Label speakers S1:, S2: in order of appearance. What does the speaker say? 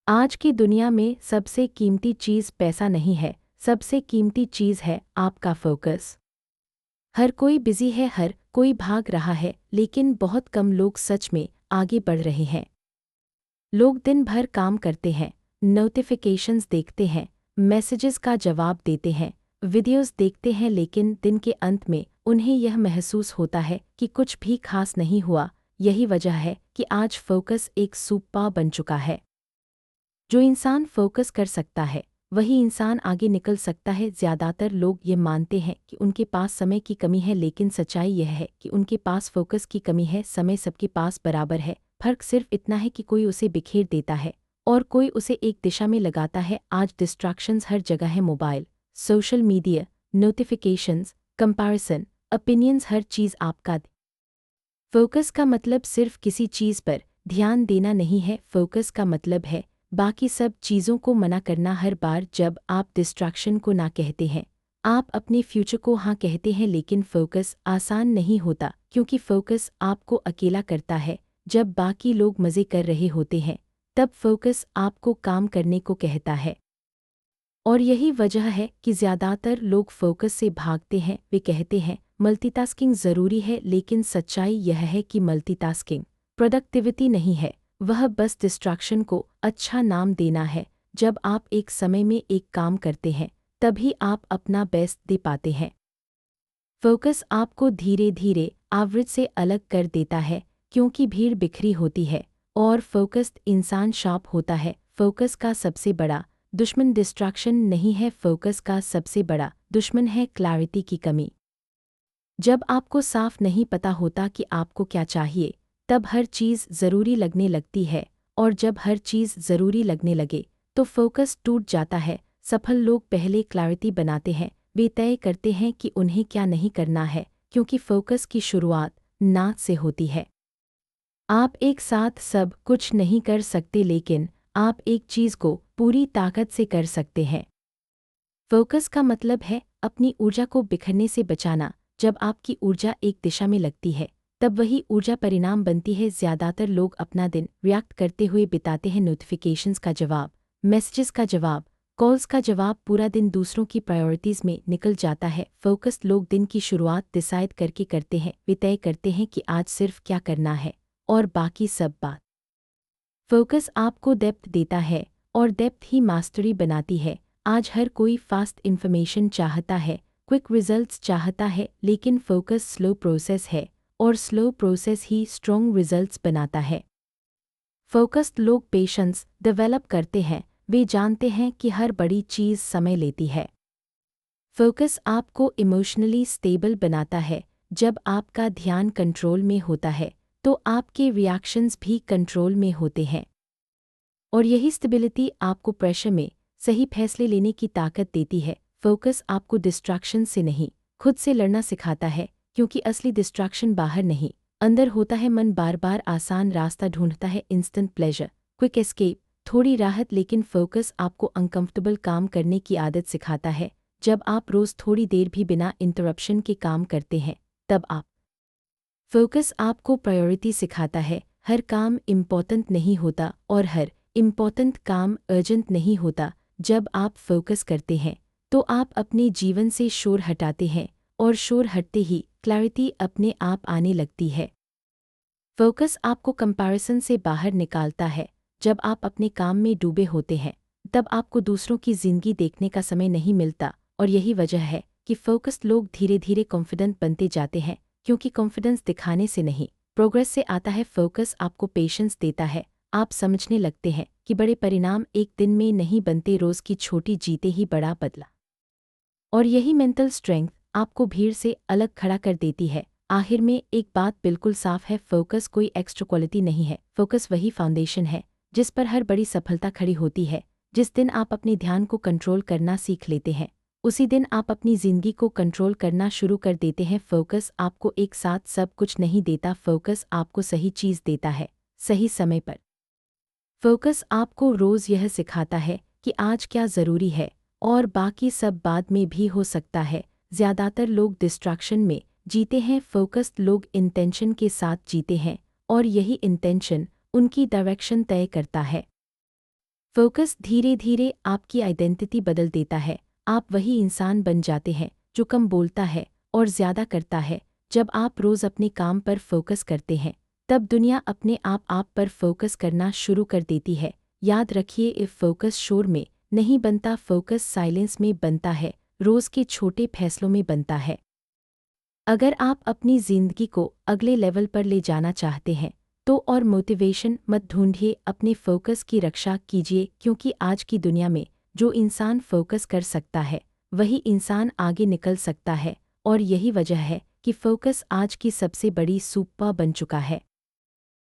S1: आज की दुनिया में सबसे कीमती चीज़ पैसा नहीं है, सबसे कीमती चीज़ है आपका फोकस। हर कोई बिजी है, हर कोई भाग रहा है, लेकिन बहुत कम लोग सच में आगे बढ़ रहे हैं। लोग दिन भर काम करते हैं, नोटिफिकेशंस देखते हैं, मैसेजेस का जवाब देते हैं, वीडियोस देखते हैं, लेकिन दिन के अंत में उन्हें यह महसूस होता है कि कुछ भी खास नहीं हुआ। यही वजह है कि आज फोकस एक सुपर बन चुका है। जो इंसान फोकस कर सकता है वही इंसान आगे निकल सकता है। ज़्यादातर लोग ये मानते हैं कि उनके पास समय की कमी है, लेकिन सच्चाई यह है कि उनके पास फोकस की कमी है। समय सबके पास बराबर है, फर्क सिर्फ इतना है कि कोई उसे बिखेर देता है और कोई उसे एक दिशा में लगाता है। आज डिस्ट्रैक्शंस हर जगह है, mobile, social media, notifications, comparison, opinions, हर चीज़ आपका। फोकस का मतलब सिर्फ किसी चीज़ पर ध्यान देना नहीं है, फोकस का मतलब है बाकी सब चीज़ों को मना करना। हर बार जब आप डिस्ट्रैक्शन को ना कहते हैं, आप अपने फ्यूचर को हाँ कहते हैं। लेकिन फोकस आसान नहीं होता, क्योंकि फोकस आपको अकेला करता है। जब बाकी लोग मज़े कर रहे होते हैं, तब फोकस आपको काम करने को कहता है। और यही वजह है कि ज़्यादातर लोग फोकस से भागते हैं। वे कहते हैं मल्टीटास्किंग ज़रूरी है, लेकिन सच्चाई यह है कि मल्टीटास्किंग प्रोडक्टिविटी नहीं है, वह बस डिस्ट्रैक्शन को अच्छा नाम देना है। जब आप एक समय में एक काम करते हैं, तभी आप अपना बेस्ट दे पाते हैं। फोकस आपको धीरे धीरे एवरेज से अलग कर देता है, क्योंकि भीड़ बिखरी होती है और फोकस्ड इंसान शार्प होता है। फोकस का सबसे बड़ा दुश्मन डिस्ट्रैक्शन नहीं है, फोकस का सबसे बड़ा दुश्मन है क्लैरिटी की कमी। जब आपको साफ नहीं पता होता कि आपको क्या चाहिए, तब हर चीज़ ज़रूरी लगने लगती है, और जब हर चीज़ ज़रूरी लगने लगे तो फोकस टूट जाता है। सफल लोग पहले क्लैरिटी बनाते हैं, वे तय करते हैं कि उन्हें क्या नहीं करना है, क्योंकि फोकस की शुरुआत ना से होती है। आप एक साथ सब कुछ नहीं कर सकते, लेकिन आप एक चीज़ को पूरी ताकत से कर सकते हैं। फोकस का मतलब है अपनी ऊर्जा को बिखरने से बचाना। जब आपकी ऊर्जा एक दिशा में लगती है, तब वही ऊर्जा परिणाम बनती है। ज़्यादातर लोग अपना दिन रिएक्ट करते हुए बिताते हैं, नोटिफिकेशंस का जवाब, मैसेजेस का जवाब, कॉल्स का जवाब, पूरा दिन दूसरों की प्रायोरिटीज़ में निकल जाता है। फोकस्ड लोग दिन की शुरुआत डिसाइड करके करते हैं, वे तय करते हैं कि आज सिर्फ क्या करना है और बाकी सब बात। फोकस आपको डेप्थ देता है, और डेप्थ ही मास्टरी बनाती है। आज हर कोई फास्ट इन्फॉर्मेशन चाहता है, क्विक रिजल्ट्स चाहता है, लेकिन फोकस स्लो प्रोसेस है, और स्लो प्रोसेस ही स्ट्रॉन्ग रिजल्ट्स बनाता है। फोकस्ड लोग पेशेंस डेवलप करते हैं, वे जानते हैं कि हर बड़ी चीज़ समय लेती है। फोकस आपको इमोशनली स्टेबल बनाता है। जब आपका ध्यान कंट्रोल में होता है, तो आपके रिएक्शंस भी कंट्रोल में होते हैं, और यही स्टेबिलिटी आपको प्रेशर में सही फैसले लेने की ताकत देती है। फोकस आपको डिस्ट्रैक्शन से नहीं, खुद से लड़ना सिखाता है, क्योंकि असली डिस्ट्रैक्शन बाहर नहीं, अंदर होता है। मन बार बार आसान रास्ता ढूंढता है, इंस्टेंट प्लेजर, क्विक एस्केप, थोड़ी राहत, लेकिन फोकस आपको अनकंफर्टेबल काम करने की आदत सिखाता है। जब आप रोज़ थोड़ी देर भी बिना इंटरप्शन के काम करते हैं, तब आप फोकस आपको प्रायोरिटी सिखाता है। हर काम इम्पॉर्टेंट नहीं होता, और हर इम्पॉर्टेंट काम अर्जेंट नहीं होता। जब आप फोकस करते हैं, तो आप अपने जीवन से शोर हटाते हैं, और शोर हटते ही क्लैरिटी अपने आप आने लगती है। फोकस आपको कंपैरिजन से बाहर निकालता है। जब आप अपने काम में डूबे होते हैं, तब आपको दूसरों की जिंदगी देखने का समय नहीं मिलता, और यही वजह है कि फोकस्ड लोग धीरे धीरे कॉन्फिडेंट बनते जाते हैं, क्योंकि कॉन्फिडेंस दिखाने से नहीं, प्रोग्रेस से आता है। फोकस आपको पेशेंस देता है, आप समझने लगते हैं कि बड़े परिणाम एक दिन में नहीं बनते, रोज़ की छोटी जीतें ही बड़ा बदला। और यही मेंटल स्ट्रेंथ आपको भीड़ से अलग खड़ा कर देती है। आखिर में एक बात बिल्कुल साफ है, फोकस कोई एक्स्ट्रा क्वालिटी नहीं है, फोकस वही फाउंडेशन है जिस पर हर बड़ी सफलता खड़ी होती है। जिस दिन आप अपने ध्यान को कंट्रोल करना सीख लेते हैं, उसी दिन आप अपनी जिंदगी को कंट्रोल करना शुरू कर देते हैं। फोकस आपको एक साथ सब कुछ नहीं देता, फोकस आपको सही चीज़ देता है, सही समय पर। फोकस आपको रोज़ यह सिखाता है कि आज क्या ज़रूरी है, और बाकी सब बाद में भी हो सकता है। ज़्यादातर लोग डिस्ट्रैक्शन में जीते हैं, फोकस्ड लोग इंटेंशन के साथ जीते हैं, और यही इंटेंशन उनकी डायरेक्शन तय करता है। फोकस धीरे धीरे आपकी आइडेंटिटी बदल देता है। आप वही इंसान बन जाते हैं जो कम बोलता है और ज़्यादा करता है। जब आप रोज़ अपने काम पर फोकस करते हैं, तब दुनिया अपने आप पर फोकस करना शुरू कर देती है। याद रखिए, इफ फोकस शोर में नहीं बनता, फोकस साइलेंस में बनता है, रोज़ के छोटे फैसलों में बनता है। अगर आप अपनी ज़िंदगी को अगले लेवल पर ले जाना चाहते हैं, तो और मोटिवेशन मत ढूंढिए, अपने फोकस की रक्षा कीजिए, क्योंकि आज की दुनिया में जो इंसान फोकस कर सकता है वही इंसान आगे निकल सकता है। और यही वजह है कि फोकस आज की सबसे बड़ी सुपर बन चुका है।